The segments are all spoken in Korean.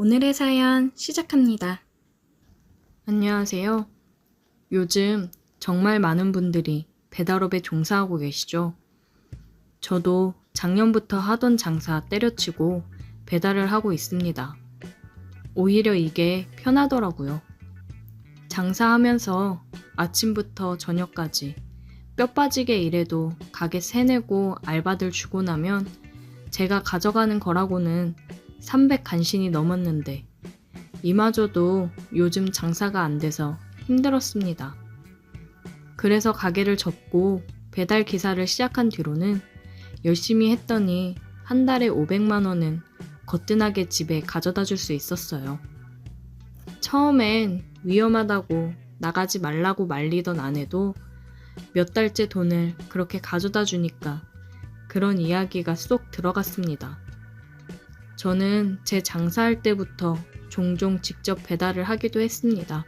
오늘의 사연 시작합니다. 안녕하세요. 요즘 정말 많은 분들이 배달업에 종사하고 계시죠? 저도 작년부터 하던 장사 때려치고 배달을 하고 있습니다. 오히려 이게 편하더라고요. 장사하면서 아침부터 저녁까지 뼈 빠지게 일해도 가게 세내고 알바들 주고 나면 제가 가져가는 거라고는 300 간신히 넘었는데 이마저도 요즘 장사가 안 돼서 힘들었습니다. 그래서 가게를 접고 배달 기사를 시작한 뒤로는 열심히 했더니 한 달에 500만 원은 거뜬하게 집에 가져다 줄 수 있었어요. 처음엔 위험하다고 나가지 말라고 말리던 아내도 몇 달째 돈을 그렇게 가져다 주니까 그런 이야기가 쏙 들어갔습니다. 저는 제 장사할 때부터 종종 직접 배달을 하기도 했습니다.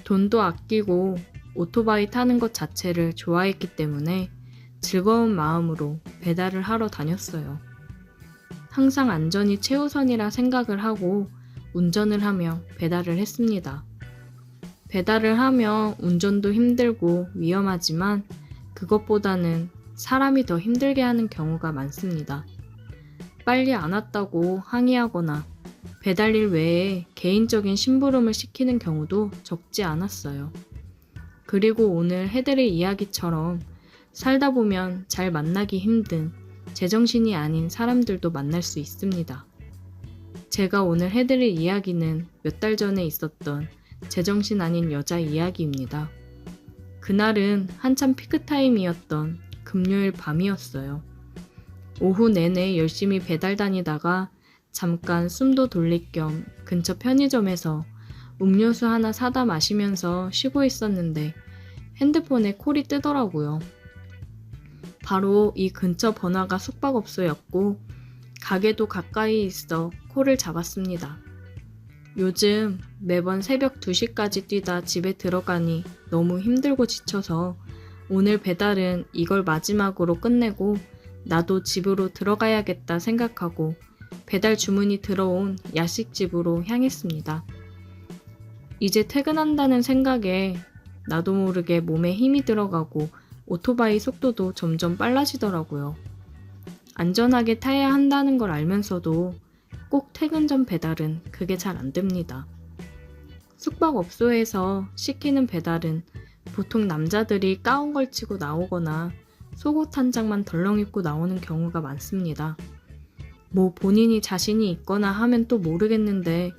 돈도 아끼고 오토바이 타는 것 자체를 좋아했기 때문에 즐거운 마음으로 배달을 하러 다녔어요. 항상 안전이 최우선이라 생각을 하고 운전을 하며 배달을 했습니다. 배달을 하며 운전도 힘들고 위험하지만 그것보다는 사람이 더 힘들게 하는 경우가 많습니다. 빨리 안 왔다고 항의하거나 배달일 외에 개인적인 심부름을 시키는 경우도 적지 않았어요. 그리고 오늘 해드릴 이야기처럼 살다 보면 잘 만나기 힘든 제정신이 아닌 사람들도 만날 수 있습니다. 제가 오늘 해드릴 이야기는 몇 달 전에 있었던 제정신 아닌 여자 이야기입니다. 그날은 한참 피크타임이었던 금요일 밤이었어요. 오후 내내 열심히 배달 다니다가 잠깐 숨도 돌릴 겸 근처 편의점에서 음료수 하나 사다 마시면서 쉬고 있었는데 핸드폰에 콜이 뜨더라고요. 바로 이 근처 번화가 숙박업소였고 가게도 가까이 있어 콜을 잡았습니다. 요즘 매번 새벽 2시까지 뛰다 집에 들어가니 너무 힘들고 지쳐서 오늘 배달은 이걸 마지막으로 끝내고 나도 집으로 들어가야겠다 생각하고 배달 주문이 들어온 야식집으로 향했습니다. 이제 퇴근한다는 생각에 나도 모르게 몸에 힘이 들어가고 오토바이 속도도 점점 빨라지더라고요. 안전하게 타야 한다는 걸 알면서도 꼭 퇴근 전 배달은 그게 잘 안 됩니다. 숙박업소에서 시키는 배달은 보통 남자들이 가운 걸치고 나오거나 속옷 한 장만 덜렁 입고 나오는 경우가 많습니다. 뭐 본인이 자신이 있거나 하면 또 모르겠는데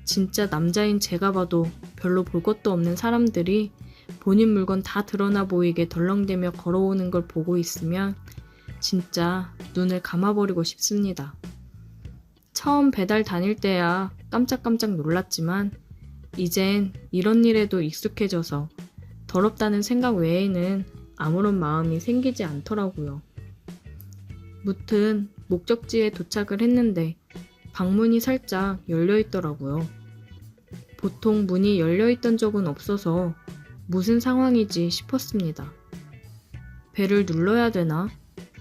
진짜 남자인 제가 봐도 별로 볼 것도 없는 사람들이 본인 물건 다 드러나 보이게 덜렁대며 걸어오는 걸 보고 있으면 진짜 눈을 감아버리고 싶습니다. 처음 배달 다닐 때야 깜짝깜짝 놀랐지만 이젠 이런 일에도 익숙해져서 더럽다는 생각 외에는 아무런 마음이 생기지 않더라고요. 무튼 목적지에 도착을 했는데 방문이 살짝 열려있더라고요. 보통 문이 열려있던 적은 없어서 무슨 상황이지 싶었습니다. 벨을 눌러야 되나?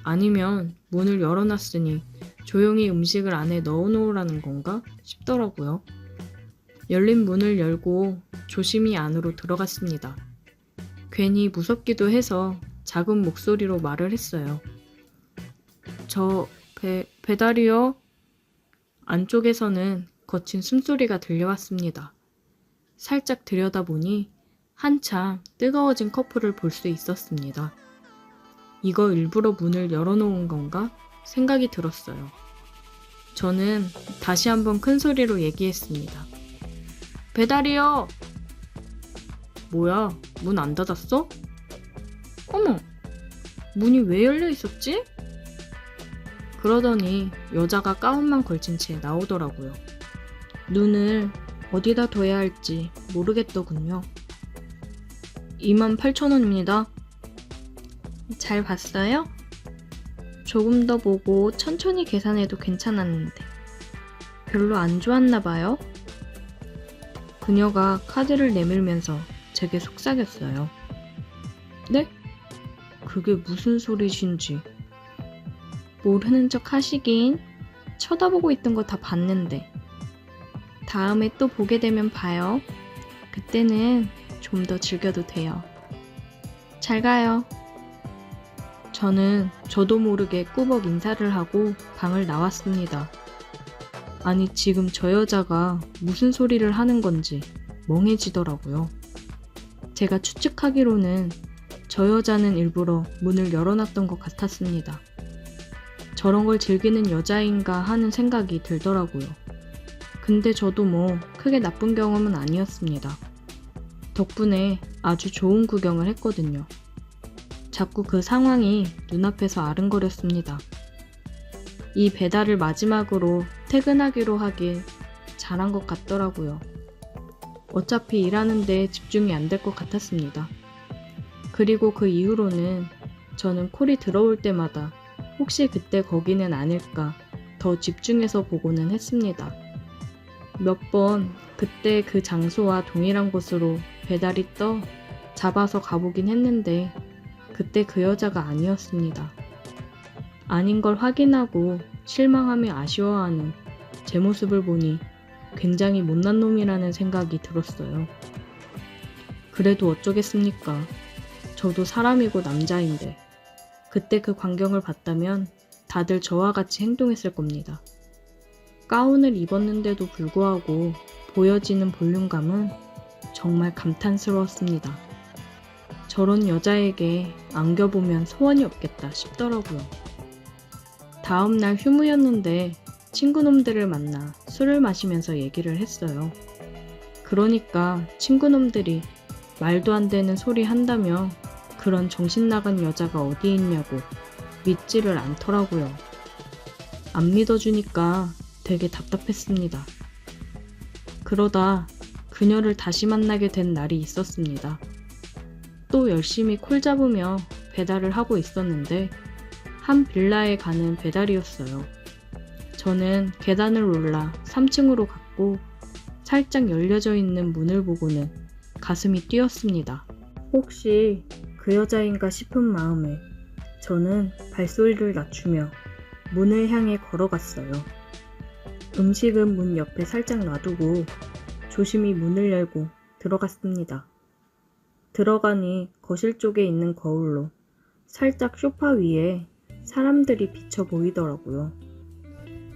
아니면 문을 열어놨으니 조용히 음식을 안에 넣어놓으라는 건가 싶더라고요. 열린 문을 열고 조심히 안으로 들어갔습니다. 괜히 무섭기도 해서 작은 목소리로 말을 했어요. 저 배달이요? 안쪽에서는 거친 숨소리가 들려왔습니다. 살짝 들여다보니 한참 뜨거워진 커플을 볼 수 있었습니다. 이거 일부러 문을 열어놓은 건가 생각이 들었어요. 저는 다시 한번 큰 소리로 얘기했습니다. 배달이요! 뭐야, 문 안 닫았어? 어머, 문이 왜 열려 있었지? 그러더니 여자가 가운만 걸친 채 나오더라고요. 눈을 어디다 둬야 할지 모르겠더군요. 28,000원입니다. 잘 봤어요? 조금 더 보고 천천히 계산해도 괜찮았는데 별로 안 좋았나 봐요? 그녀가 카드를 내밀면서 제게 속삭였어요. 네? 그게 무슨 소리신지. 모르는 척 하시긴. 쳐다보고 있던 거 다 봤는데. 다음에 또 보게 되면 봐요. 그때는 좀 더 즐겨도 돼요. 잘 가요. 저는 저도 모르게 꾸벅 인사를 하고 방을 나왔습니다. 아니, 지금 저 여자가 무슨 소리를 하는 건지 멍해지더라고요. 제가 추측하기로는 저 여자는 일부러 문을 열어놨던 것 같았습니다. 저런 걸 즐기는 여자인가 하는 생각이 들더라고요. 근데 저도 뭐 크게 나쁜 경험은 아니었습니다. 덕분에 아주 좋은 구경을 했거든요. 자꾸 그 상황이 눈앞에서 아른거렸습니다. 이 배달을 마지막으로 퇴근하기로 하길 잘한 것 같더라고요. 어차피 일하는데 집중이 안 될 것 같았습니다. 그리고 그 이후로는 저는 콜이 들어올 때마다 혹시 그때 거기는 아닐까 더 집중해서 보고는 했습니다. 몇 번 그때 그 장소와 동일한 곳으로 배달이 떠 잡아서 가보긴 했는데 그때 그 여자가 아니었습니다. 아닌 걸 확인하고 실망하며 아쉬워하는 제 모습을 보니 굉장히 못난 놈이라는 생각이 들었어요. 그래도 어쩌겠습니까? 저도 사람이고 남자인데 그때 그 광경을 봤다면 다들 저와 같이 행동했을 겁니다. 가운을 입었는데도 불구하고 보여지는 볼륨감은 정말 감탄스러웠습니다. 저런 여자에게 안겨보면 소원이 없겠다 싶더라고요. 다음날 휴무였는데 친구놈들을 만나 술을 마시면서 얘기를 했어요. 그러니까 친구놈들이 말도 안 되는 소리 한다며 그런 정신 나간 여자가 어디 있냐고 믿지를 않더라고요. 안 믿어주니까 되게 답답했습니다. 그러다 그녀를 다시 만나게 된 날이 있었습니다. 또 열심히 콜 잡으며 배달을 하고 있었는데 한 빌라에 가는 배달이었어요. 저는 계단을 올라 3층으로 갔고 살짝 열려져 있는 문을 보고는 가슴이 뛰었습니다. 혹시 그 여자인가 싶은 마음에 저는 발소리를 낮추며 문을 향해 걸어갔어요. 음식은 문 옆에 살짝 놔두고 조심히 문을 열고 들어갔습니다. 들어가니 거실 쪽에 있는 거울로 살짝 소파 위에 사람들이 비쳐 보이더라고요.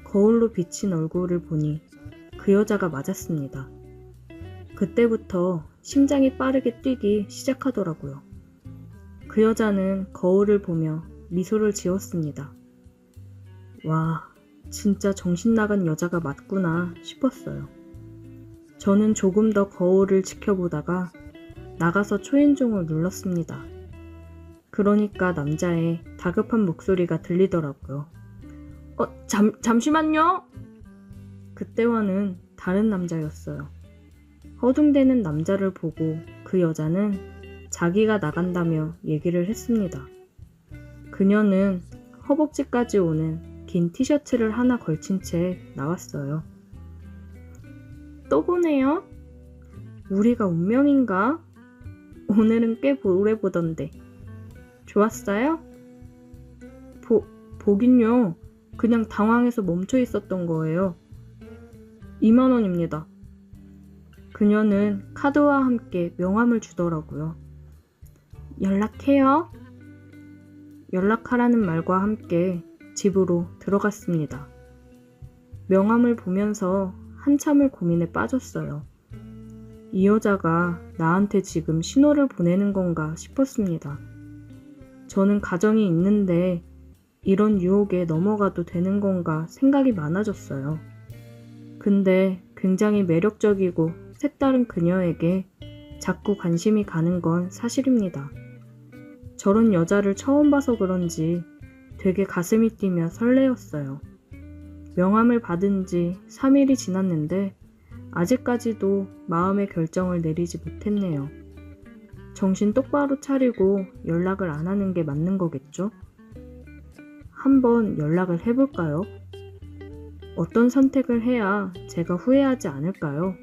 거울로 비친 얼굴을 보니 그 여자가 맞았습니다. 그때부터 심장이 빠르게 뛰기 시작하더라고요. 그 여자는 거울을 보며 미소를 지었습니다. 와, 진짜 정신 나간 여자가 맞구나 싶었어요. 저는 조금 더 거울을 지켜보다가 나가서 초인종을 눌렀습니다. 그러니까 남자의 다급한 목소리가 들리더라고요. 잠시만요! 그때와는 다른 남자였어요. 허둥대는 남자를 보고 그 여자는 자기가 나간다며 얘기를 했습니다. 그녀는 허벅지까지 오는 긴 티셔츠를 하나 걸친 채 나왔어요. 또 보네요? 우리가 운명인가? 오늘은 꽤 오래 보던데. 좋았어요? 보긴요. 그냥 당황해서 멈춰 있었던 거예요. 2만 원입니다. 그녀는 카드와 함께 명함을 주더라고요. 연락해요. 연락하라는 말과 함께 집으로 들어갔습니다. 명함을 보면서 한참을 고민에 빠졌어요. 이 여자가 나한테 지금 신호를 보내는 건가 싶었습니다. 저는 가정이 있는데 이런 유혹에 넘어가도 되는 건가 생각이 많아졌어요. 근데 굉장히 매력적이고 색다른 그녀에게 자꾸 관심이 가는 건 사실입니다. 저런 여자를 처음 봐서 그런지 되게 가슴이 뛰며 설레었어요. 명함을 받은 지 3일이 지났는데 아직까지도 마음의 결정을 내리지 못했네요. 정신 똑바로 차리고 연락을 안 하는 게 맞는 거겠죠? 한번 연락을 해볼까요? 어떤 선택을 해야 제가 후회하지 않을까요?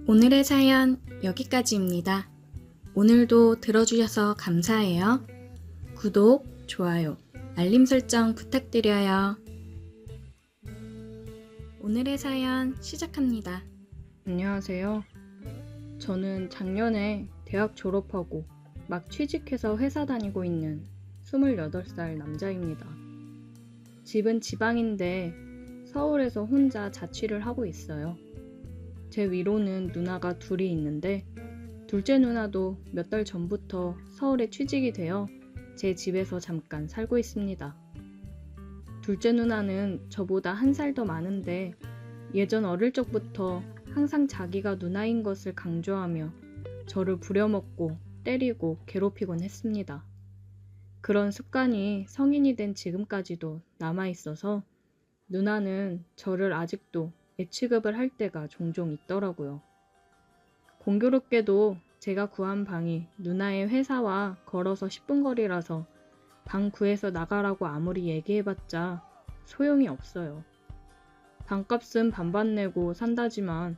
오늘의 사연 여기까지입니다. 오늘도 들어주셔서 감사해요. 구독, 좋아요, 알림 설정 부탁드려요. 오늘의 사연 시작합니다. 안녕하세요. 저는 작년에 대학 졸업하고 막 취직해서 회사 다니고 있는 28살 남자입니다. 집은 지방인데 서울에서 혼자 자취를 하고 있어요. 제 위로는 누나가 둘이 있는데 둘째 누나도 몇 달 전부터 서울에 취직이 되어 제 집에서 잠깐 살고 있습니다. 둘째 누나는 저보다 1살 더 많은데 예전 어릴 적부터 항상 자기가 누나인 것을 강조하며 저를 부려먹고 때리고 괴롭히곤 했습니다. 그런 습관이 성인이 된 지금까지도 남아있어서 누나는 저를 아직도 애취급을 할 때가 종종 있더라고요. 공교롭게도 제가 구한 방이 누나의 회사와 걸어서 10분 거리라서 방 구해서 나가라고 아무리 얘기해봤자 소용이 없어요. 방값은 반반 내고 산다지만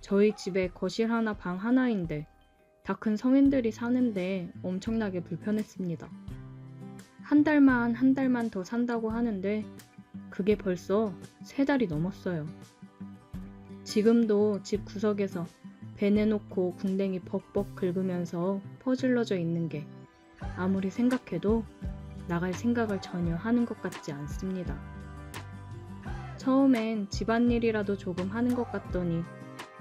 저희 집에 거실 하나 방 하나인데 다 큰 성인들이 사는데 엄청나게 불편했습니다. 한 달만 더 산다고 하는데 그게 벌써 3달이 넘었어요. 지금도 집 구석에서 배 내놓고 궁뎅이 벅벅 긁으면서 퍼질러져 있는 게 아무리 생각해도 나갈 생각을 전혀 하는 것 같지 않습니다. 처음엔 집안일이라도 조금 하는 것 같더니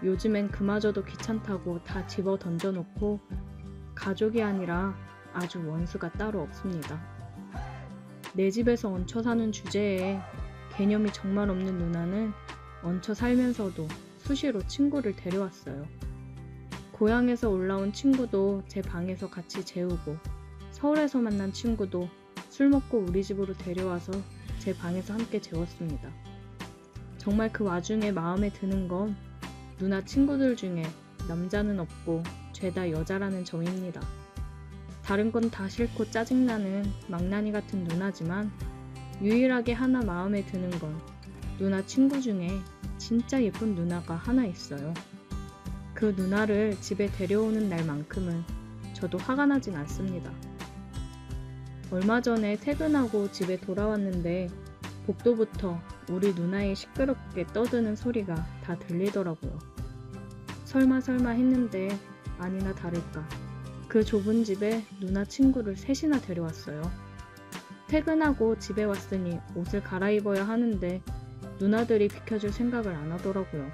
요즘엔 그마저도 귀찮다고 다 집어 던져놓고 가족이 아니라 아주 원수가 따로 없습니다. 내 집에서 얹혀 사는 주제에 개념이 정말 없는 누나는 얹혀 살면서도 수시로 친구를 데려왔어요. 고향에서 올라온 친구도 제 방에서 같이 재우고 서울에서 만난 친구도 술 먹고 우리 집으로 데려와서 제 방에서 함께 재웠습니다. 정말 그 와중에 마음에 드는 건 누나 친구들 중에 남자는 없고 죄다 여자라는 점입니다. 다른 건 다 싫고 짜증나는 망나니 같은 누나지만 유일하게 하나 마음에 드는 건 누나 친구 중에 진짜 예쁜 누나가 하나 있어요. 그 누나를 집에 데려오는 날만큼은 저도 화가 나진 않습니다. 얼마 전에 퇴근하고 집에 돌아왔는데 복도부터 우리 누나의 시끄럽게 떠드는 소리가 다 들리더라고요. 설마 했는데 아니나 다를까 그 좁은 집에 누나 친구를 셋이나 데려왔어요. 퇴근하고 집에 왔으니 옷을 갈아입어야 하는데 누나들이 비켜줄 생각을 안 하더라고요.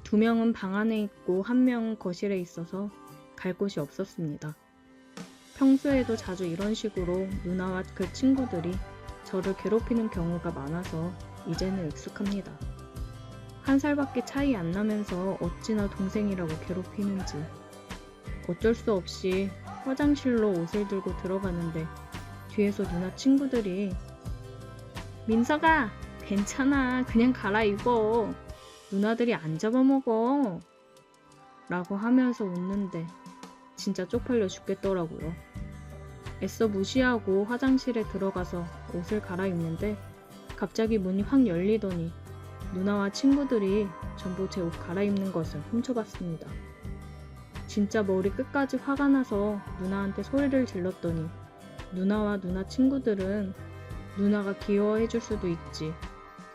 2명은 방 안에 있고 1명은 거실에 있어서 갈 곳이 없었습니다. 평소에도 자주 이런 식으로 누나와 그 친구들이 저를 괴롭히는 경우가 많아서 이제는 익숙합니다. 1살밖에 차이 안 나면서 어찌나 동생이라고 괴롭히는지. 어쩔 수 없이 화장실로 옷을 들고 들어가는데 뒤에서 누나 친구들이 민서가 괜찮아 그냥 갈아입어 누나들이 안 잡아먹어 라고 하면서 웃는데 진짜 쪽팔려 죽겠더라고요. 애써 무시하고 화장실에 들어가서 옷을 갈아입는데 갑자기 문이 확 열리더니 누나와 친구들이 전부 제 옷 갈아입는 것을 훔쳐봤습니다. 진짜 머리 끝까지 화가 나서 누나한테 소리를 질렀더니 누나와 누나 친구들은 누나가 귀여워해줄 수도 있지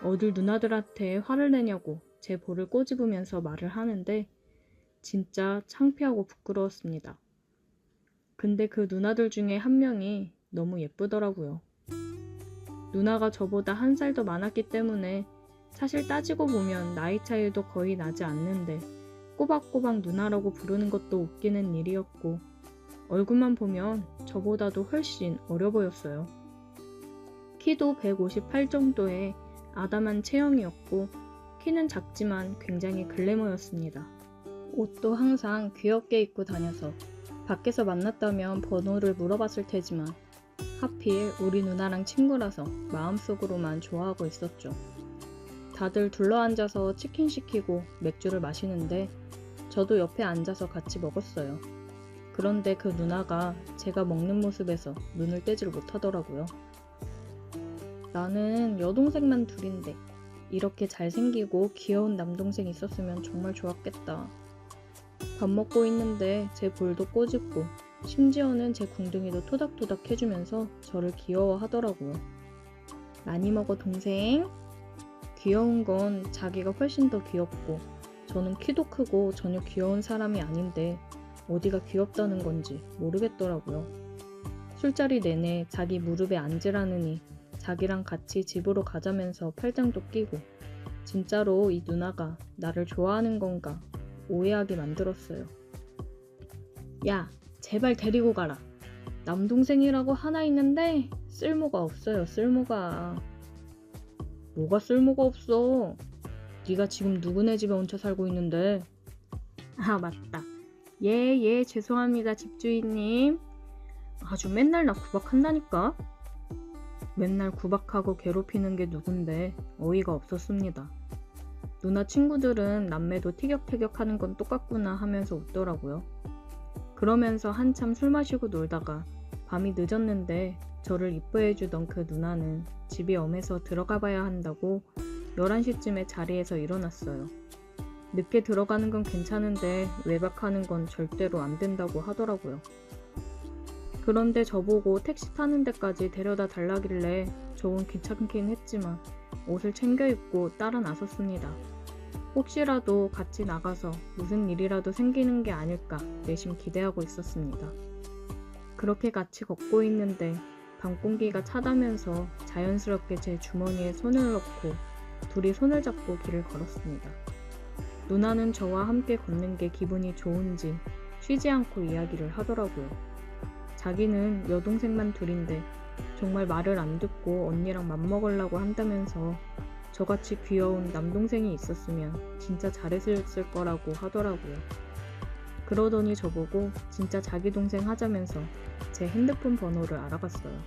어딜 누나들한테 화를 내냐고 제 볼을 꼬집으면서 말을 하는데 진짜 창피하고 부끄러웠습니다. 근데 그 누나들 중에 1명이 너무 예쁘더라고요. 누나가 저보다 1살 더 많았기 때문에 사실 따지고 보면 나이 차이도 거의 나지 않는데 꼬박꼬박 누나라고 부르는 것도 웃기는 일이었고 얼굴만 보면 저보다도 훨씬 어려 보였어요. 키도 158 정도의 아담한 체형이었고 키는 작지만 굉장히 글래머였습니다. 옷도 항상 귀엽게 입고 다녀서 밖에서 만났다면 번호를 물어봤을 테지만 하필 우리 누나랑 친구라서 마음속으로만 좋아하고 있었죠. 다들 둘러앉아서 치킨 시키고 맥주를 마시는데 저도 옆에 앉아서 같이 먹었어요. 그런데 그 누나가 제가 먹는 모습에서 눈을 떼지를 못하더라고요. 나는 여동생만 둘인데 이렇게 잘생기고 귀여운 남동생 있었으면 정말 좋았겠다. 밥 먹고 있는데 제 볼도 꼬집고 심지어는 제 궁둥이도 토닥토닥 해주면서 저를 귀여워하더라고요. 많이 먹어 동생? 귀여운 건 자기가 훨씬 더 귀엽고 저는 키도 크고 전혀 귀여운 사람이 아닌데 어디가 귀엽다는 건지 모르겠더라고요. 술자리 내내 자기 무릎에 앉으라느니 자기랑 같이 집으로 가자면서 팔짱도 끼고 진짜로 이 누나가 나를 좋아하는 건가 오해하게 만들었어요. 야, 제발 데리고 가라. 남동생이라고 하나 있는데 쓸모가 없어요, 쓸모가. 뭐가 쓸모가 없어? 네가 지금 누구네 집에 얹혀 살고 있는데. 아, 맞다. 예, 죄송합니다, 집주인님. 아주 맨날 나 구박한다니까. 맨날 구박하고 괴롭히는 게 누군데 어이가 없었습니다. 누나 친구들은 남매도 티격태격하는 건 똑같구나 하면서 웃더라고요. 그러면서 한참 술 마시고 놀다가 밤이 늦었는데 저를 이뻐해주던 그 누나는 집이 엄해서 들어가 봐야 한다고 11시쯤에 자리에서 일어났어요. 늦게 들어가는 건 괜찮은데 외박하는 건 절대로 안 된다고 하더라고요. 그런데 저보고 택시 타는 데까지 데려다 달라길래 조금 귀찮긴 했지만 옷을 챙겨 입고 따라 나섰습니다. 혹시라도 같이 나가서 무슨 일이라도 생기는 게 아닐까 내심 기대하고 있었습니다. 그렇게 같이 걷고 있는데 밤공기가 차다면서 자연스럽게 제 주머니에 손을 넣고 둘이 손을 잡고 길을 걸었습니다. 누나는 저와 함께 걷는 게 기분이 좋은지 쉬지 않고 이야기를 하더라고요. 자기는 여동생만 둘인데 정말 말을 안 듣고 언니랑 맘먹으려고 한다면서 저같이 귀여운 남동생이 있었으면 진짜 잘했을 거라고 하더라고요. 그러더니 저보고 진짜 자기 동생 하자면서 제 핸드폰 번호를 알아봤어요.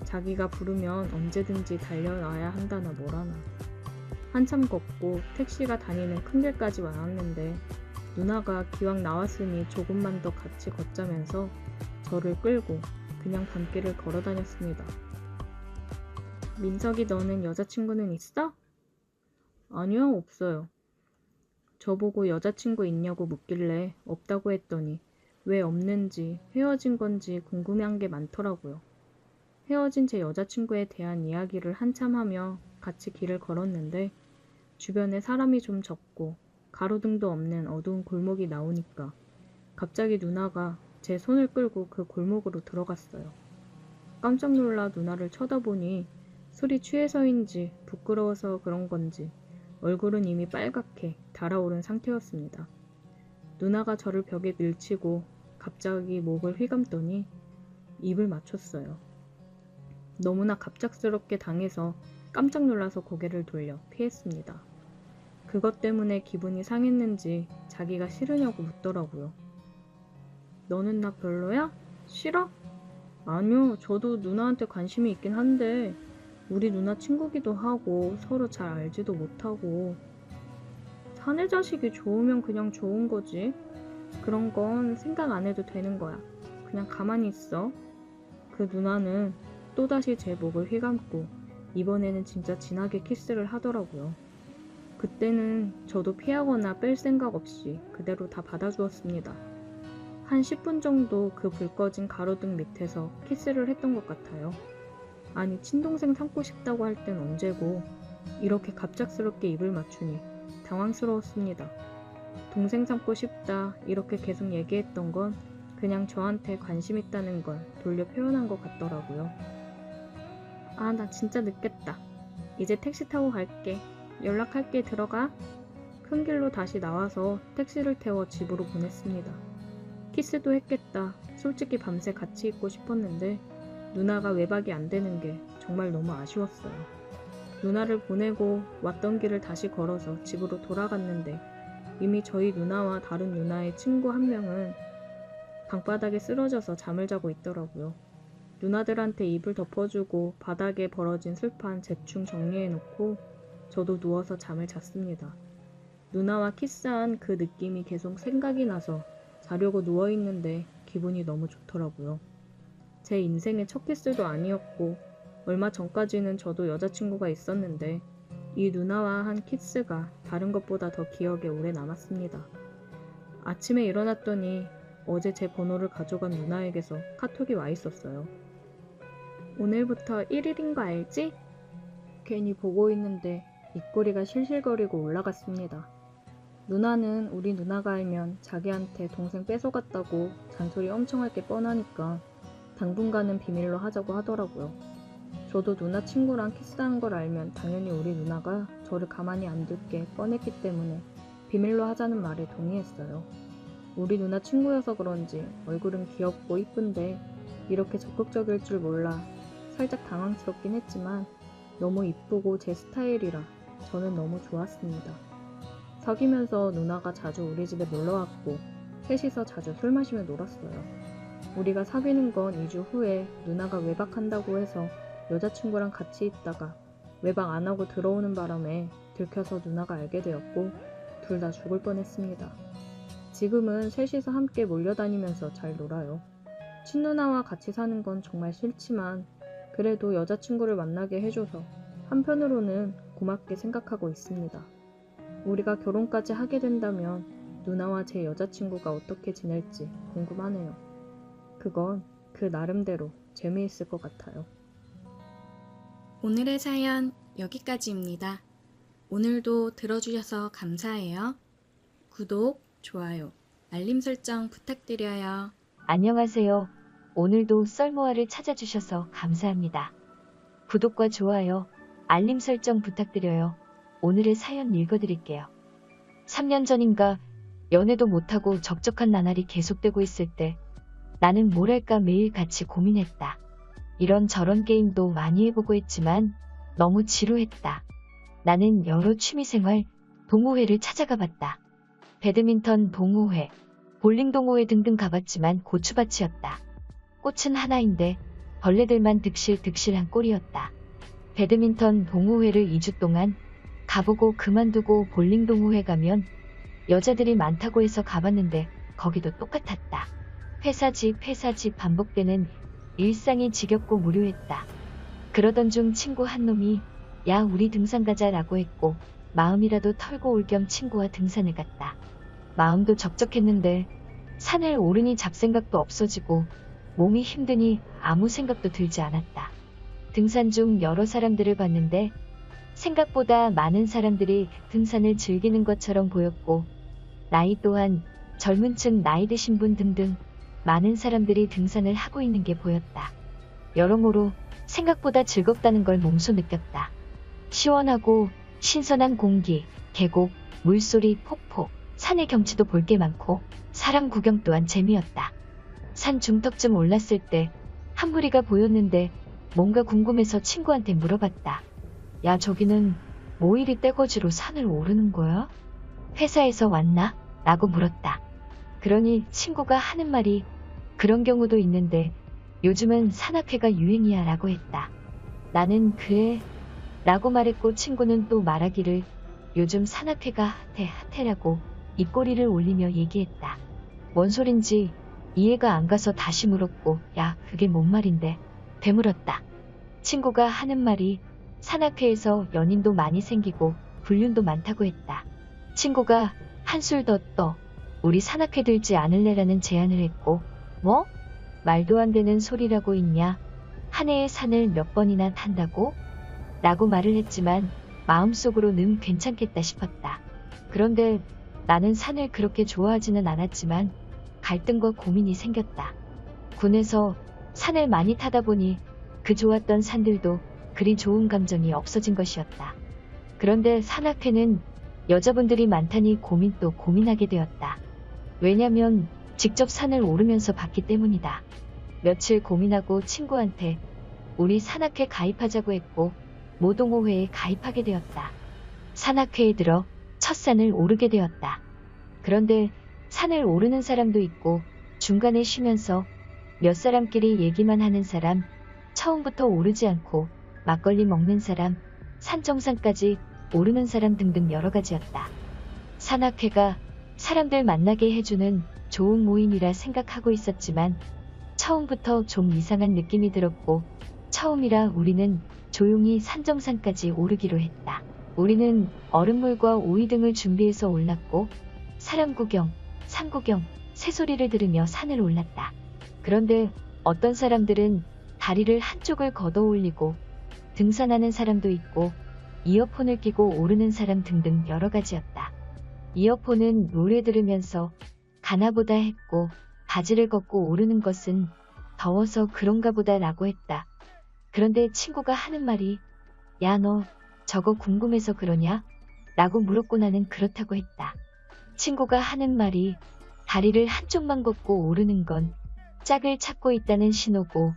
자기가 부르면 언제든지 달려와야 한다나 뭐라나. 한참 걷고 택시가 다니는 큰 길까지 왔는데 누나가 기왕 나왔으니 조금만 더 같이 걷자면서 저를 끌고 그냥 밤길을 걸어 다녔습니다. 민석이, 너는 여자친구는 있어? 아니요, 없어요. 저보고 여자친구 있냐고 묻길래 없다고 했더니 왜 없는지 헤어진 건지 궁금해한 게 많더라고요. 헤어진 제 여자친구에 대한 이야기를 한참 하며 같이 길을 걸었는데 주변에 사람이 좀 적고 가로등도 없는 어두운 골목이 나오니까 갑자기 누나가 제 손을 끌고 그 골목으로 들어갔어요. 깜짝 놀라 누나를 쳐다보니 술이 취해서인지 부끄러워서 그런 건지 얼굴은 이미 빨갛게 달아오른 상태였습니다. 누나가 저를 벽에 밀치고 갑자기 목을 휘감더니 입을 맞췄어요. 너무나 갑작스럽게 당해서 깜짝 놀라서 고개를 돌려 피했습니다. 그것 때문에 기분이 상했는지 자기가 싫으냐고 묻더라고요. 너는 나 별로야? 싫어? 아니요, 저도 누나한테 관심이 있긴 한데 우리 누나 친구기도 하고 서로 잘 알지도 못하고. 사내 자식이 좋으면 그냥 좋은 거지. 그런 건 생각 안 해도 되는 거야. 그냥 가만히 있어. 그 누나는 또다시 제 목을 휘감고 이번에는 진짜 진하게 키스를 하더라고요. 그때는 저도 피하거나 뺄 생각 없이 그대로 다 받아주었습니다. 한 10분 정도 그 불 꺼진 가로등 밑에서 키스를 했던 것 같아요. 아니, 친동생 삼고 싶다고 할 땐 언제고 이렇게 갑작스럽게 입을 맞추니 당황스러웠습니다. 동생 삼고 싶다 이렇게 계속 얘기했던 건 그냥 저한테 관심 있다는 걸 돌려 표현한 것 같더라고요. 아, 나 진짜 늦겠다. 이제 택시 타고 갈게. 연락할게. 들어가. 큰 길로 다시 나와서 택시를 태워 집으로 보냈습니다. 키스도 했겠다. 솔직히 밤새 같이 있고 싶었는데 누나가 외박이 안 되는 게 정말 너무 아쉬웠어요. 누나를 보내고 왔던 길을 다시 걸어서 집으로 돌아갔는데 이미 저희 누나와 다른 누나의 친구 한 명은 방바닥에 쓰러져서 잠을 자고 있더라고요. 누나들한테 이불 덮어주고 바닥에 벌어진 술판 대충 정리해놓고 저도 누워서 잠을 잤습니다. 누나와 키스한 그 느낌이 계속 생각이 나서 자려고 누워있는데 기분이 너무 좋더라고요. 제 인생의 첫 키스도 아니었고 얼마 전까지는 저도 여자친구가 있었는데 이 누나와 한 키스가 다른 것보다 더 기억에 오래 남았습니다. 아침에 일어났더니 어제 제 번호를 가져간 누나에게서 카톡이 와 있었어요. 오늘부터 1일인 거 알지? 괜히 보고 있는데 입꼬리가 실실거리고 올라갔습니다. 누나는 우리 누나가 알면 자기한테 동생 뺏어갔다고 잔소리 엄청 할 게 뻔하니까 당분간은 비밀로 하자고 하더라고요. 저도 누나 친구랑 키스하는 걸 알면 당연히 우리 누나가 저를 가만히 안 둘게 뻔했기 때문에 비밀로 하자는 말에 동의했어요. 우리 누나 친구여서 그런지 얼굴은 귀엽고 이쁜데 이렇게 적극적일 줄 몰라 살짝 당황스럽긴 했지만 너무 이쁘고 제 스타일이라 저는 너무 좋았습니다. 사귀면서 누나가 자주 우리 집에 놀러왔고 셋이서 자주 술 마시며 놀았어요. 우리가 사귀는 건 2주 후에 누나가 외박한다고 해서 여자친구랑 같이 있다가 외박 안 하고 들어오는 바람에 들켜서 누나가 알게 되었고 둘 다 죽을 뻔했습니다. 지금은 셋이서 함께 몰려다니면서 잘 놀아요. 친누나와 같이 사는 건 정말 싫지만 그래도 여자친구를 만나게 해줘서 한편으로는 고맙게 생각하고 있습니다. 우리가 결혼까지 하게 된다면 누나와 제 여자친구가 어떻게 지낼지 궁금하네요. 그건 그 나름대로 재미있을 것 같아요. 오늘의 사연 여기까지입니다. 오늘도 들어주셔서 감사해요. 구독, 좋아요, 알림 설정 부탁드려요. 안녕하세요. 오늘도 썰모아를 찾아주셔서 감사합니다. 구독과 좋아요, 알림 설정 부탁드려요. 오늘의 사연 읽어드릴게요. 3년 전인가 연애도 못하고 적적한 나날이 계속되고 있을 때 나는 뭘 할까 매일 같이 고민했다. 이런저런 게임도 많이 해보고 했지만 너무 지루했다. 나는 여러 취미생활, 동호회를 찾아가 봤다. 배드민턴 동호회, 볼링 동호회 등등 가봤지만 고추밭이었다. 꽃은 하나인데 벌레들만 득실득실한 꼴이었다. 배드민턴 동호회를 2주 동안 가보고 그만두고 볼링 동호회 가면 여자들이 많다고 해서 가봤는데 거기도 똑같았다. 회사 집 반복되는 일상이 지겹고 무료했다. 그러던 중 친구 한 놈이 야 우리 등산 가자 라고 했고 마음이라도 털고 올 겸 친구와 등산을 갔다. 마음도 적적했는데 산을 오르니 잡생각도 없어지고 몸이 힘드니 아무 생각도 들지 않았다. 등산 중 여러 사람들을 봤는데 생각보다 많은 사람들이 등산을 즐기는 것처럼 보였고 나이 또한 젊은 층 나이 드신 분 등등 많은 사람들이 등산을 하고 있는 게 보였다. 여러모로 생각보다 즐겁다는 걸 몸소 느꼈다. 시원하고 신선한 공기, 계곡, 물소리, 폭포, 산의 경치도 볼 게 많고 사람 구경 또한 재미였다. 산 중턱쯤 올랐을 때 한 무리가 보였는데 뭔가 궁금해서 친구한테 물어봤다. 야 저기는 뭐 이리 떼거지로 산을 오르는 거야? 회사에서 왔나? 라고 물었다. 그러니 친구가 하는 말이 그런 경우도 있는데 요즘은 산악회가 유행이야 라고 했다. 나는 그래 라고 말했고 친구는 또 말하기를 요즘 산악회가 핫해라고 입꼬리를 올리며 얘기했다. 뭔 소린지 이해가 안 가서 다시 물었고 야 그게 뭔 말인데? 되물었다. 친구가 하는 말이 산악회에서 연인도 많이 생기고 불륜도 많다고 했다. 친구가 한술 더 떠 우리 산악회 들지 않을래라는 제안을 했고 뭐? 말도 안 되는 소리라고 있냐? 한 해에 산을 몇 번이나 탄다고? 라고 말을 했지만 마음속으로는 괜찮겠다 싶었다. 그런데 나는 산을 그렇게 좋아하지는 않았지만 갈등과 고민이 생겼다. 군에서 산을 많이 타다 보니 그 좋았던 산들도 그리 좋은 감정이 없어진 것이었다. 그런데 산악회는 여자분들이 많다니 고민 또 고민하게 되었다. 왜냐면 직접 산을 오르면서 봤기 때문이다. 며칠 고민하고 친구한테 우리 산악회 가입하자고 했고 모동호회에 가입하게 되었다. 산악회에 들어 첫 산을 오르게 되었다. 그런데 산을 오르는 사람도 있고 중간에 쉬면서 몇 사람끼리 얘기만 하는 사람, 처음부터 오르지 않고 막걸리 먹는 사람, 산 정상까지 오르는 사람 등등 여러 가지였다. 산악회가 사람들 만나게 해주는 좋은 모임이라 생각하고 있었지만 처음부터 좀 이상한 느낌이 들었고 처음이라 우리는 조용히 산 정상까지 오르기로 했다. 우리는 얼음물과 오이 등을 준비해서 올랐고 사람 구경, 산 구경, 새소리를 들으며 산을 올랐다. 그런데 어떤 사람들은 다리를 한쪽을 걷어 올리고 등산하는 사람도 있고 이어폰을 끼고 오르는 사람 등등 여러 가지였다. 이어폰은 노래 들으면서 가나보다 했고 바지를 걷고 오르는 것은 더워서 그런가 보다 라고 했다. 그런데 친구가 하는 말이 야 너 저거 궁금해서 그러냐? 라고 물었고 나는 그렇다고 했다. 친구가 하는 말이 다리를 한쪽만 걷고 오르는 건 짝을 찾고 있다는 신호고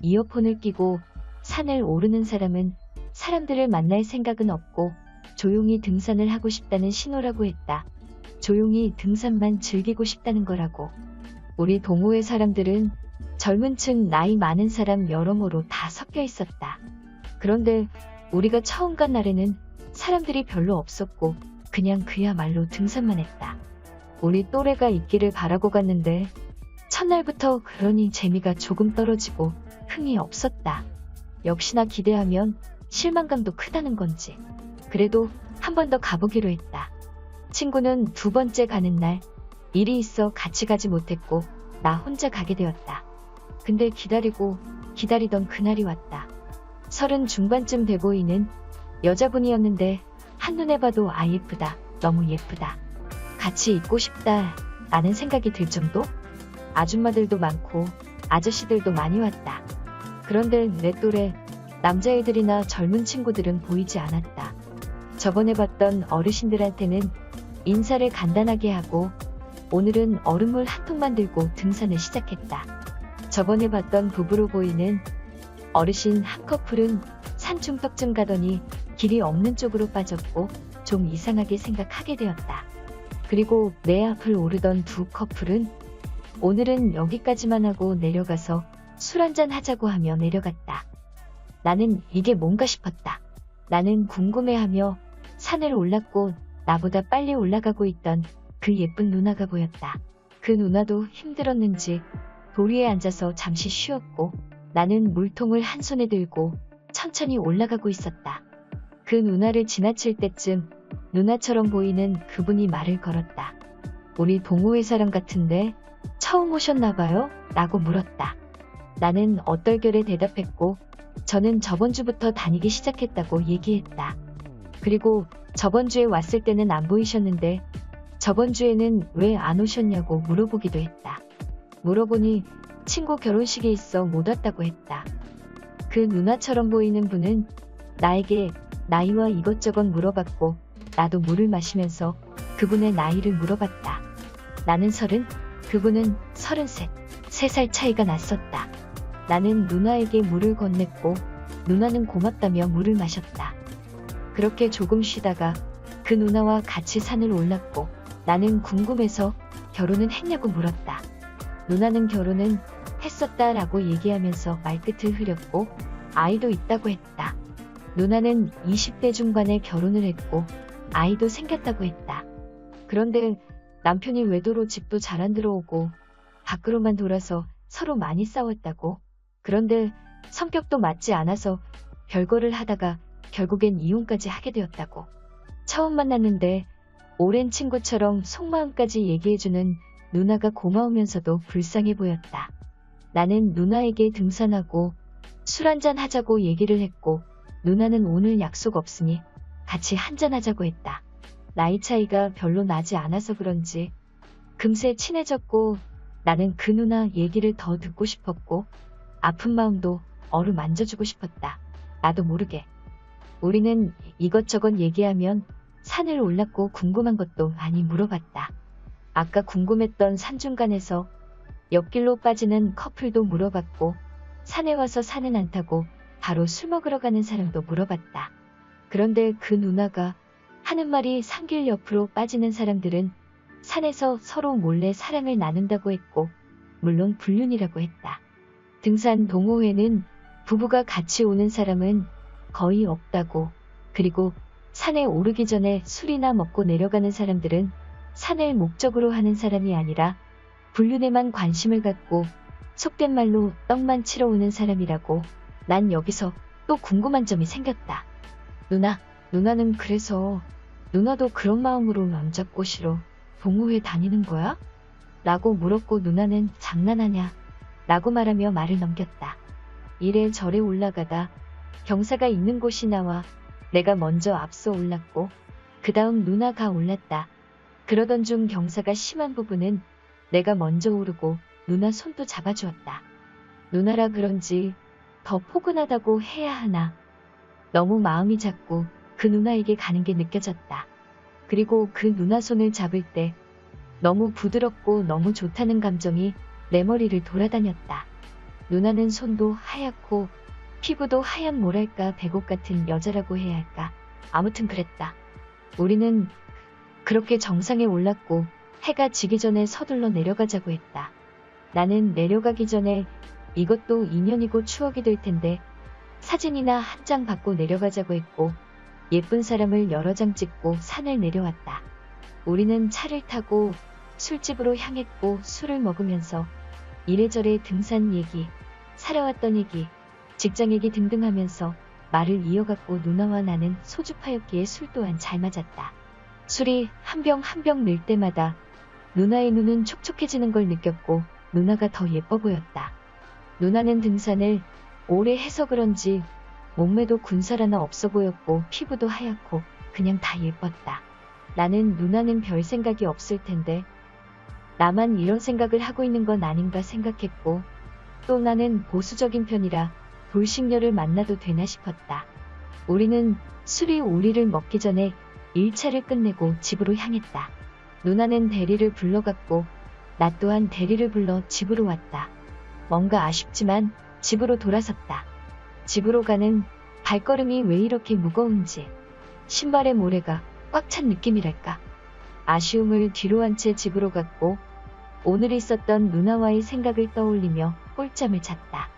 이어폰을 끼고 산을 오르는 사람은 사람들을 만날 생각은 없고 조용히 등산을 하고 싶다는 신호라고 했다. 조용히 등산만 즐기고 싶다는 거라고. 우리 동호회 사람들은 젊은 층, 나이 많은 사람 여러모로 다 섞여 있었다. 그런데 우리가 처음 간 날에는 사람들이 별로 없었고 그냥 그야말로 등산만 했다. 우리 또래가 있기를 바라고 갔는데 첫날부터 그러니 재미가 조금 떨어지고 흥이 없었다. 역시나 기대하면 실망감도 크다는 건지. 그래도 한 번 더 가보기로 했다. 친구는 두 번째 가는 날 일이 있어 같이 가지 못했고 나 혼자 가게 되었다. 근데 기다리던 그날이 왔다. 30 중반쯤 돼 보이는 여자분이었는데 한눈에 봐도 아 예쁘다, 너무 예쁘다. 같이 있고 싶다 라는 생각이 들 정도? 아줌마들도 많고 아저씨들도 많이 왔다. 그런데 내 또래 남자애들이나 젊은 친구들은 보이지 않았다. 저번에 봤던 어르신들한테는 인사를 간단하게 하고 오늘은 얼음물 한 통만 들고 등산을 시작했다. 저번에 봤던 부부로 보이는 어르신 한 커플은 산중턱쯤 가더니 길이 없는 쪽으로 빠졌고 좀 이상하게 생각하게 되었다. 그리고 내 앞을 오르던 두 커플은 오늘은 여기까지만 하고 내려가서 술 한잔 하자고 하며 내려갔다. 나는 이게 뭔가 싶었다. 나는 궁금해하며 산을 올랐고 나보다 빨리 올라가고 있던 그 예쁜 누나가 보였다. 그 누나도 힘들었는지 도리에 앉아서 잠시 쉬었고 나는 물통을 한 손에 들고 천천히 올라가고 있었다. 그 누나를 지나칠 때쯤 누나처럼 보이는 그분이 말을 걸었다. 우리 동호회 사람 같은데 처음 오셨나봐요? 라고 물었다. 나는 얼떨결에 대답했고 저는 저번 주부터 다니기 시작했다고 얘기했다. 그리고 저번 주에 왔을 때는 안 보이셨는데 저번 주에는 왜 안 오셨냐고 물어보기도 했다. 물어보니 친구 결혼식에 있어 못 왔다고 했다. 그 누나처럼 보이는 분은 나에게 나이와 이것저것 물어봤고 나도 물을 마시면서 그분의 나이를 물어봤다. 나는 30, 그분은 33, 3살 차이가 났었다. 나는 누나에게 물을 건넸고 누나는 고맙다며 물을 마셨다. 그렇게 조금 쉬다가 그 누나와 같이 산을 올랐고 나는 궁금해서 결혼은 했냐고 물었다. 누나는 결혼은 했었다라고 얘기하면서 말끝을 흐렸고 아이도 있다고 했다. 누나는 20대 중반에 결혼을 했고 아이도 생겼다고 했다. 그런데 남편이 외도로 집도 잘 안 들어오고 밖으로만 돌아서 서로 많이 싸웠다고. 그런데 성격도 맞지 않아서 별거를 하다가 결국엔 이혼까지 하게 되었다고. 처음 만났는데 오랜 친구처럼 속마음까지 얘기해주는 누나가 고마우면서도 불쌍해 보였다. 나는 누나에게 등산하고 술 한잔 하자고 얘기를 했고 누나는 오늘 약속 없으니 같이 한잔하자고 했다. 나이 차이가 별로 나지 않아서 그런지 금세 친해졌고 나는 그 누나 얘기를 더 듣고 싶었고 아픈 마음도 어루만져주고 싶었다. 나도 모르게. 우리는 이것저것 얘기하면 산을 올랐고 궁금한 것도 많이 물어봤다. 아까 궁금했던 산중간에서 옆길로 빠지는 커플도 물어봤고 산에 와서 산은 안 타고 바로 술 먹으러 가는 사람도 물어봤다. 그런데 그 누나가 하는 말이 산길 옆으로 빠지는 사람들은 산에서 서로 몰래 사랑을 나눈다고 했고 물론 불륜이라고 했다. 등산 동호회는 부부가 같이 오는 사람은 거의 없다고. 그리고 산에 오르기 전에 술이나 먹고 내려가는 사람들은 산을 목적으로 하는 사람이 아니라 불륜에만 관심을 갖고 속된 말로 떡만 치러 오는 사람이라고. 난 여기서 또 궁금한 점이 생겼다. 누나는 그래서 누나도 그런 마음으로 남자 꼬시러 동호회 다니는 거야? 라고 물었고 누나는 장난하냐? 라고 말하며 말을 넘겼다. 이래저래 올라가다 경사가 있는 곳이 나와 내가 먼저 앞서 올랐고 그 다음 누나가 올랐다. 그러던 중 경사가 심한 부분은 내가 먼저 오르고 누나 손도 잡아주었다. 누나라 그런지 더 포근하다고 해야 하나. 너무 마음이 작고 그 누나에게 가는 게 느껴졌다. 그리고 그 누나 손을 잡을 때 너무 부드럽고 너무 좋다는 감정이 내 머리를 돌아다녔다. 누나는 손도 하얗고 피부도 하얀 뭐랄까 백옥 같은 여자라고 해야 할까. 아무튼 그랬다. 우리는 그렇게 정상에 올랐고 해가 지기 전에 서둘러 내려가자고 했다. 나는 내려가기 전에 이것도 인연이고 추억이 될 텐데 사진이나 한 장 받고 내려가자고 했고 예쁜 사람을 여러 장 찍고 산을 내려왔다. 우리는 차를 타고 술집으로 향했고 술을 먹으면서 이래저래 등산 얘기, 살아왔던 얘기, 직장 얘기 등등 하면서 말을 이어갔고 누나와 나는 소주파였기에 술 또한 잘 맞았다. 술이 한 병 한 병 늘 때마다 누나의 눈은 촉촉해지는 걸 느꼈고 누나가 더 예뻐 보였다. 누나는 등산을 오래 해서 그런지 몸매도 군살 하나 없어 보였고 피부도 하얗고 그냥 다 예뻤다. 나는 누나는 별 생각이 없을 텐데 나만 이런 생각을 하고 있는 건 아닌가 생각했고 또 나는 보수적인 편이라 돌싱녀를 만나도 되나 싶었다. 우리는 술이 우리를 먹기 전에 1차를 끝내고 집으로 향했다. 누나는 대리를 불러갔고 나 또한 대리를 불러 집으로 왔다. 뭔가 아쉽지만 집으로 돌아섰다. 집으로 가는 발걸음이 왜 이렇게 무거운지 신발의 모래가 꽉 찬 느낌이랄까. 아쉬움을 뒤로 한 채 집으로 갔고 오늘 있었던 누나와의 생각을 떠올리며 꿀잠을 잤다.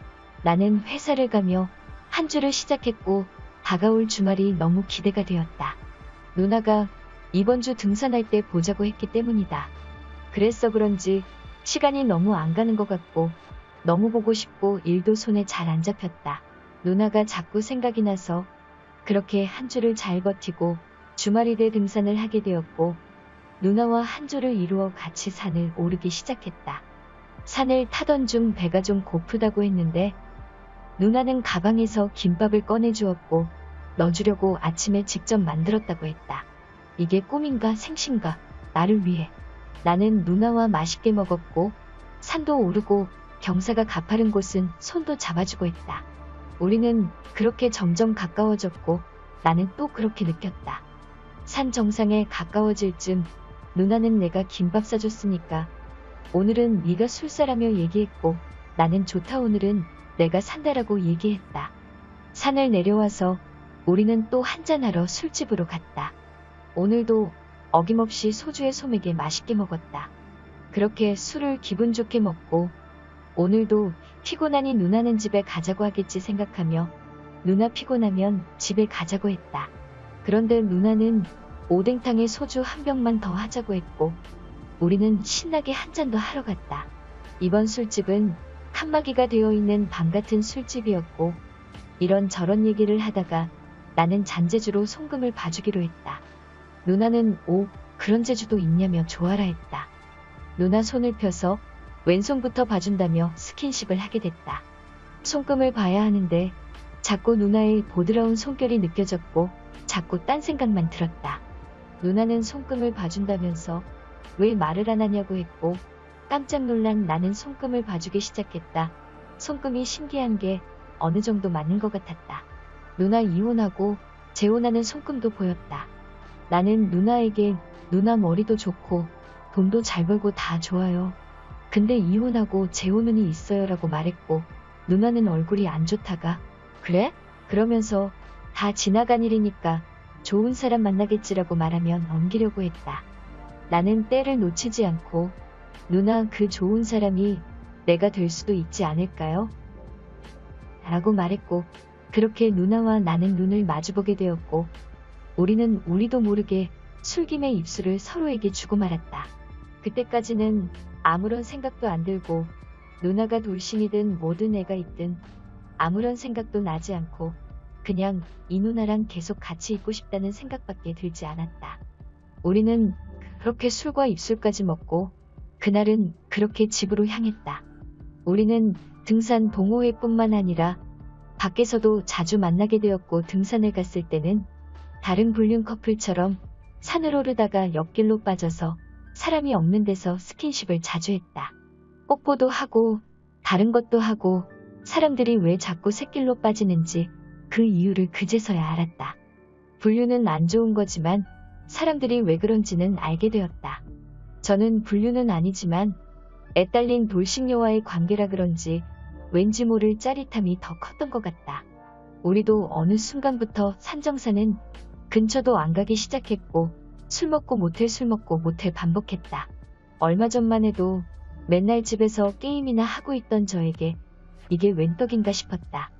나는 회사를 가며 한 주를 시작했고 다가올 주말이 너무 기대가 되었다. 누나가 이번 주 등산할 때 보자고 했기 때문이다. 그래서 그런지 시간이 너무 안 가는 것 같고 너무 보고 싶고 일도 손에 잘 안 잡혔다. 누나가 자꾸 생각이 나서 그렇게 한 주를 잘 버티고 주말이 돼 등산을 하게 되었고 누나와 한 주를 이루어 같이 산을 오르기 시작했다. 산을 타던 중 배가 좀 고프다고 했는데 누나는 가방에서 김밥을 꺼내주었고 넣어주려고 아침에 직접 만들었다고 했다. 이게 꿈인가 생신가 나를 위해. 나는 누나와 맛있게 먹었고 산도 오르고 경사가 가파른 곳은 손도 잡아주고 했다. 우리는 그렇게 점점 가까워졌고 나는 또 그렇게 느꼈다. 산 정상에 가까워질 쯤 누나는 내가 김밥 사줬으니까 오늘은 네가 술사라며 얘기했고 나는 좋다 오늘은 내가 산다라고 얘기했다. 산을 내려와서 우리는 또 한잔하러 술집으로 갔다. 오늘도 어김없이 소주에 소맥에 맛있게 먹었다. 그렇게 술을 기분 좋게 먹고 오늘도 피곤하니 누나는 집에 가자고 하겠지 생각하며 누나 피곤하면 집에 가자고 했다. 그런데 누나는 오뎅탕에 소주 한 병만 더 하자고 했고 우리는 신나게 한 잔도 하러 갔다. 이번 술집은 칸막이가 되어 있는 방 같은 술집이었고 이런저런 얘기를 하다가 나는 잔재주로 송금을 봐주기로 했다. 누나는 오 그런 재주도 있냐며 좋아라 했다. 누나 손을 펴서 왼손부터 봐준다며 스킨십을 하게 됐다. 손금을 봐야 하는데 자꾸 누나의 보드라운 손결이 느껴졌고 자꾸 딴 생각만 들었다. 누나는 손금을 봐준다면서 왜 말을 안 하냐고 했고 깜짝 놀란 나는 손금을 봐주기 시작했다. 손금이 신기한 게 어느 정도 맞는 것 같았다. 누나 이혼하고 재혼하는 손금도 보였다. 나는 누나에게 누나 머리도 좋고 돈도 잘 벌고 다 좋아요. 근데 이혼하고 재혼운이 있어요 라고 말했고 누나는 얼굴이 안 좋다가 그래? 그러면서 다 지나간 일이니까 좋은 사람 만나겠지라고 말하며 넘기려고 했다. 나는 때를 놓치지 않고 누나 그 좋은 사람이 내가 될 수도 있지 않을까요? 라고 말했고 그렇게 누나와 나는 눈을 마주보게 되었고 우리는 우리도 모르게 술김에 입술을 서로에게 주고 말았다. 그때까지는 아무런 생각도 안 들고 누나가 돌싱이든 뭐든 애가 있든 아무런 생각도 나지 않고 그냥 이 누나랑 계속 같이 있고 싶다는 생각밖에 들지 않았다. 우리는 그렇게 술과 입술까지 먹고 그날은 그렇게 집으로 향했다. 우리는 등산 동호회뿐만 아니라 밖에서도 자주 만나게 되었고 등산을 갔을 때는 다른 불륜 커플처럼 산을 오르다가 옆길로 빠져서 사람이 없는 데서 스킨십을 자주 했다. 뽀뽀도 하고 다른 것도 하고 사람들이 왜 자꾸 샛길로 빠지는지 그 이유를 그제서야 알았다. 불륜은 안 좋은 거지만 사람들이 왜 그런지는 알게 되었다. 저는 불륜은 아니지만 애딸린 돌싱녀와의 관계라 그런지 왠지 모를 짜릿함이 더 컸던 것 같다. 우리도 어느 순간부터 산정사는 근처도 안 가기 시작했고 술 먹고 모텔 반복했다. 얼마 전만 해도 맨날 집에서 게임이나 하고 있던 저에게 이게 웬 떡인가 싶었다.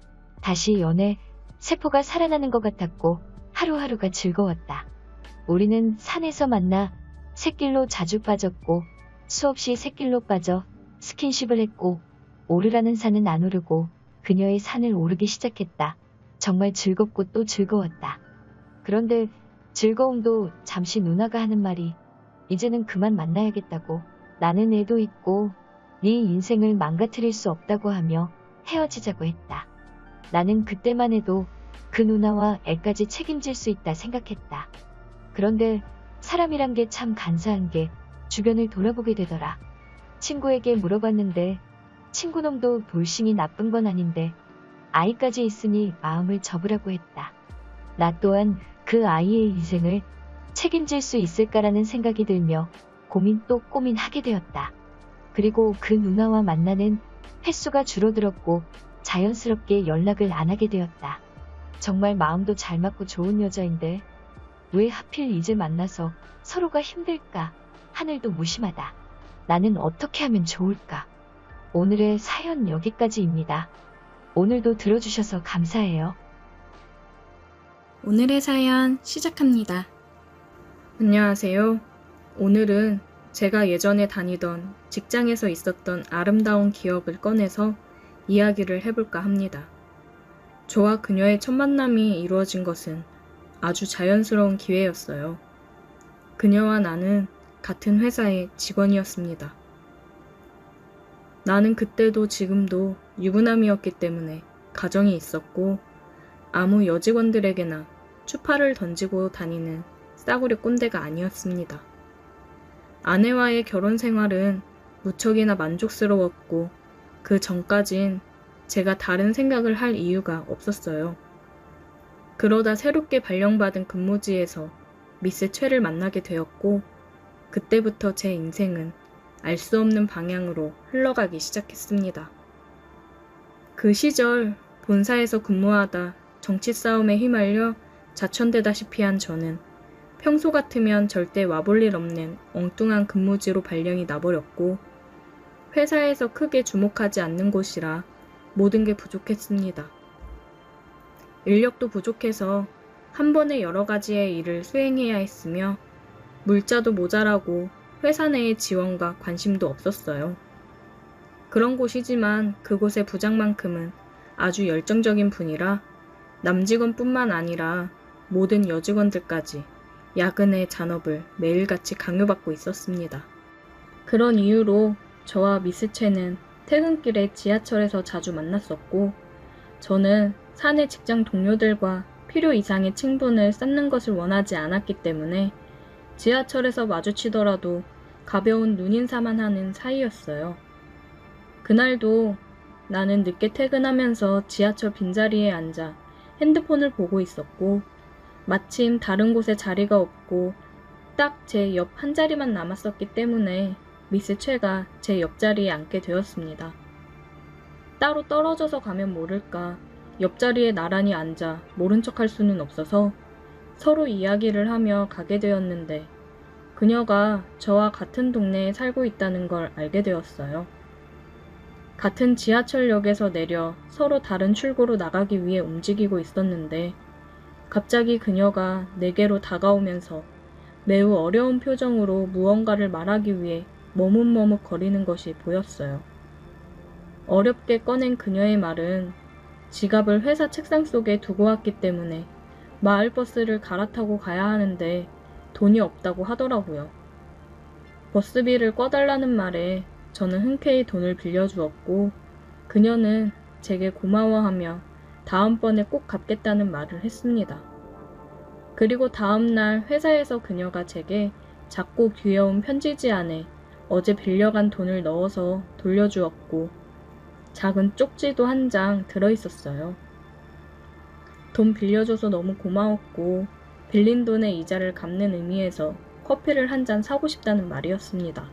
다시 연애 세포가 살아나는 것 같았고 하루하루가 즐거웠다. 우리는 산에서 만나 샛길로 자주 빠졌고 수없이 샛길로 빠져 스킨십을 했고 오르라는 산은 안 오르고 그녀의 산을 오르기 시작했다. 정말 즐겁고 또 즐거웠다. 그런데 즐거움도 잠시 누나가 하는 말이 이제는 그만 만나야겠다고 나는 애도 있고 네 인생을 망가뜨릴 수 없다고 하며 헤어지자고 했다. 나는 그때만 해도 그 누나와 애까지 책임질 수 있다 생각했다. 그런데 사람이란 게 참 간사한 게 주변을 돌아보게 되더라. 친구에게 물어봤는데 친구놈도 돌싱이 나쁜 건 아닌데 아이까지 있으니 마음을 접으라고 했다. 나 또한 그 아이의 인생을 책임질 수 있을까라는 생각이 들며 고민 또 고민하게 되었다. 그리고 그 누나와 만나는 횟수가 줄어들었고 자연스럽게 연락을 안 하게 되었다. 정말 마음도 잘 맞고 좋은 여자인데 왜 하필 이제 만나서 서로가 힘들까? 하늘도 무심하다. 나는 어떻게 하면 좋을까? 오늘의 사연 여기까지입니다. 오늘도 들어주셔서 감사해요. 오늘의 사연 시작합니다. 안녕하세요. 오늘은 제가 예전에 다니던 직장에서 있었던 아름다운 기억을 꺼내서 이야기를 해볼까 합니다. 저와 그녀의 첫 만남이 이루어진 것은 아주 자연스러운 기회였어요. 그녀와 나는 같은 회사의 직원이었습니다. 나는 그때도 지금도 유부남이었기 때문에 가정이 있었고 아무 여직원들에게나 추파를 던지고 다니는 싸구려 꼰대가 아니었습니다. 아내와의 결혼 생활은 무척이나 만족스러웠고 그 전까진 제가 다른 생각을 할 이유가 없었어요. 그러다 새롭게 발령받은 근무지에서 미스 최를 만나게 되었고 그때부터 제 인생은 알 수 없는 방향으로 흘러가기 시작했습니다. 그 시절 본사에서 근무하다 정치 싸움에 휘말려 자천되다시피 한 저는 평소 같으면 절대 와볼 일 없는 엉뚱한 근무지로 발령이 나버렸고 회사에서 크게 주목하지 않는 곳이라 모든 게 부족했습니다. 인력도 부족해서 한 번에 여러 가지의 일을 수행해야 했으며 물자도 모자라고 회사 내의 지원과 관심도 없었어요. 그런 곳이지만 그곳의 부장만큼은 아주 열정적인 분이라 남직원뿐만 아니라 모든 여직원들까지 야근의 잔업을 매일같이 강요받고 있었습니다. 그런 이유로 저와 미스 최는 퇴근길에 지하철에서 자주 만났었고 저는 사내 직장 동료들과 필요 이상의 친분을 쌓는 것을 원하지 않았기 때문에 지하철에서 마주치더라도 가벼운 눈인사만 하는 사이였어요. 그날도 나는 늦게 퇴근하면서 지하철 빈자리에 앉아 핸드폰을 보고 있었고 마침 다른 곳에 자리가 없고 딱 제 옆 한 자리만 남았었기 때문에 미스 최가 제 옆자리에 앉게 되었습니다. 따로 떨어져서 가면 모를까 옆자리에 나란히 앉아 모른 척할 수는 없어서 서로 이야기를 하며 가게 되었는데 그녀가 저와 같은 동네에 살고 있다는 걸 알게 되었어요. 같은 지하철역에서 내려 서로 다른 출구로 나가기 위해 움직이고 있었는데 갑자기 그녀가 내게로 다가오면서 매우 어려운 표정으로 무언가를 말하기 위해 머뭇머뭇 거리는 것이 보였어요. 어렵게 꺼낸 그녀의 말은 지갑을 회사 책상 속에 두고 왔기 때문에 마을버스를 갈아타고 가야 하는데 돈이 없다고 하더라고요. 버스비를 꿔달라는 말에 저는 흔쾌히 돈을 빌려주었고 그녀는 제게 고마워하며 다음번에 꼭 갚겠다는 말을 했습니다. 그리고 다음날 회사에서 그녀가 제게 작고 귀여운 편지지 안에 어제 빌려간 돈을 넣어서 돌려주었고 작은 쪽지도 한 장 들어있었어요. 돈 빌려줘서 너무 고마웠고 빌린 돈의 이자를 갚는 의미에서 커피를 한 잔 사고 싶다는 말이었습니다.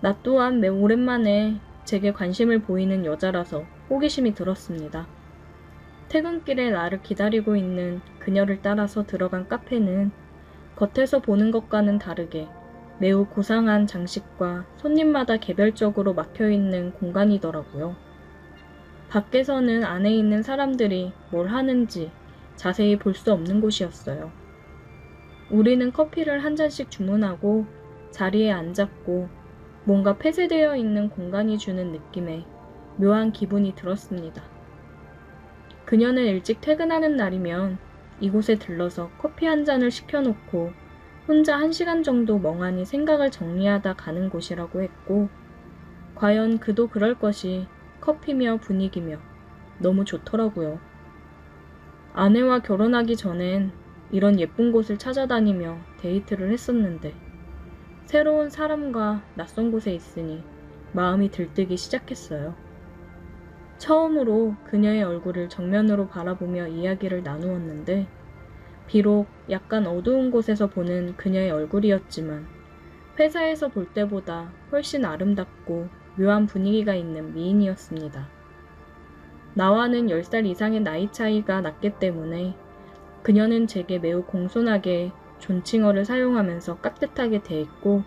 나 또한 매우 오랜만에 제게 관심을 보이는 여자라서 호기심이 들었습니다. 퇴근길에 나를 기다리고 있는 그녀를 따라서 들어간 카페는 겉에서 보는 것과는 다르게 매우 고상한 장식과 손님마다 개별적으로 막혀있는 공간이더라고요. 밖에서는 안에 있는 사람들이 뭘 하는지 자세히 볼 수 없는 곳이었어요. 우리는 커피를 한 잔씩 주문하고 자리에 앉았고 뭔가 폐쇄되어 있는 공간이 주는 느낌에 묘한 기분이 들었습니다. 그녀는 일찍 퇴근하는 날이면 이곳에 들러서 커피 한 잔을 시켜놓고 혼자 1시간 정도 멍하니 생각을 정리하다 가는 곳이라고 했고 과연 그도 그럴 것이 커피며 분위기며 너무 좋더라고요. 아내와 결혼하기 전엔 이런 예쁜 곳을 찾아다니며 데이트를 했었는데 새로운 사람과 낯선 곳에 있으니 마음이 들뜨기 시작했어요. 처음으로 그녀의 얼굴을 정면으로 바라보며 이야기를 나누었는데 비록 약간 어두운 곳에서 보는 그녀의 얼굴이었지만 회사에서 볼 때보다 훨씬 아름답고 묘한 분위기가 있는 미인이었습니다. 나와는 10살 이상의 나이 차이가 났기 때문에 그녀는 제게 매우 공손하게 존칭어를 사용하면서 깍듯하게 대했고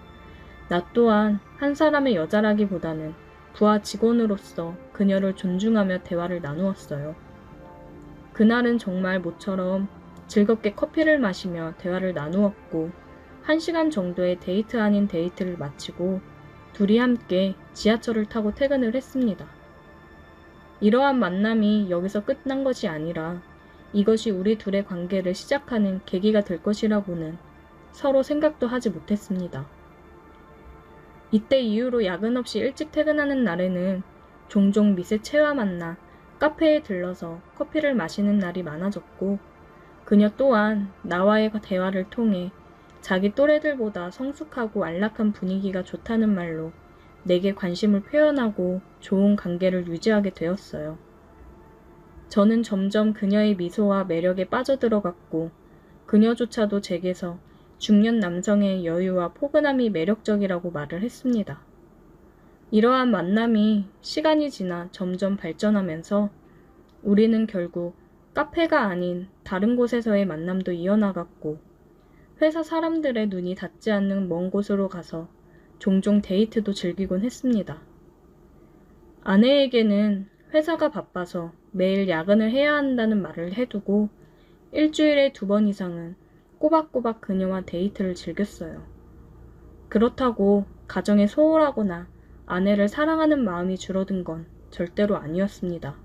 나 또한 한 사람의 여자라기보다는 부하 직원으로서 그녀를 존중하며 대화를 나누었어요. 그날은 정말 모처럼 즐겁게 커피를 마시며 대화를 나누었고 1시간 정도의 데이트 아닌 데이트를 마치고 둘이 함께 지하철을 타고 퇴근을 했습니다. 이러한 만남이 여기서 끝난 것이 아니라 이것이 우리 둘의 관계를 시작하는 계기가 될 것이라고는 서로 생각도 하지 못했습니다. 이때 이후로 야근 없이 일찍 퇴근하는 날에는 종종 미세체와 만나 카페에 들러서 커피를 마시는 날이 많아졌고 그녀 또한 나와의 대화를 통해 자기 또래들보다 성숙하고 안락한 분위기가 좋다는 말로 내게 관심을 표현하고 좋은 관계를 유지하게 되었어요. 저는 점점 그녀의 미소와 매력에 빠져들어갔고 그녀조차도 제게서 중년 남성의 여유와 포근함이 매력적이라고 말을 했습니다. 이러한 만남이 시간이 지나 점점 발전하면서 우리는 결국 카페가 아닌 다른 곳에서의 만남도 이어나갔고 회사 사람들의 눈이 닿지 않는 먼 곳으로 가서 종종 데이트도 즐기곤 했습니다. 아내에게는 회사가 바빠서 매일 야근을 해야 한다는 말을 해두고 일주일에 2번 이상은 꼬박꼬박 그녀와 데이트를 즐겼어요. 그렇다고 가정에 소홀하거나 아내를 사랑하는 마음이 줄어든 건 절대로 아니었습니다.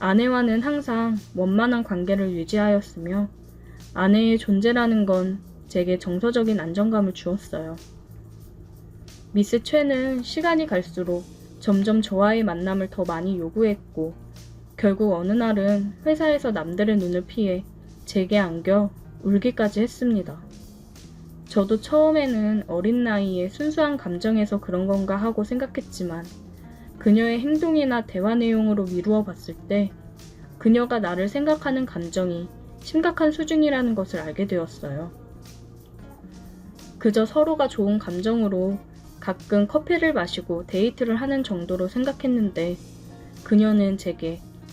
아내와는 항상 원만한 관계를 유지하였으며 아내의 존재라는 건 제게 정서적인 안정감을 주었어요. 미스 최는 시간이 갈수록 점점 저와의 만남을 더 많이 요구했고 결국 어느 날은 회사에서 남들의 눈을 피해 제게 안겨 울기까지 했습니다. 저도 처음에는 어린 나이에 순수한 감정에서 그런 건가 하고 생각했지만 그녀의 행동이나 대화 내용으로 미루어 봤을 때 그녀가 나를 생각하는 감정이 심각한 수준이라는 것을 알게 되었어요. 그저 서로가 좋은 감정으로 가끔 커피를 마시고 데이트를 하는 정도로 생각했는데 그녀는 제게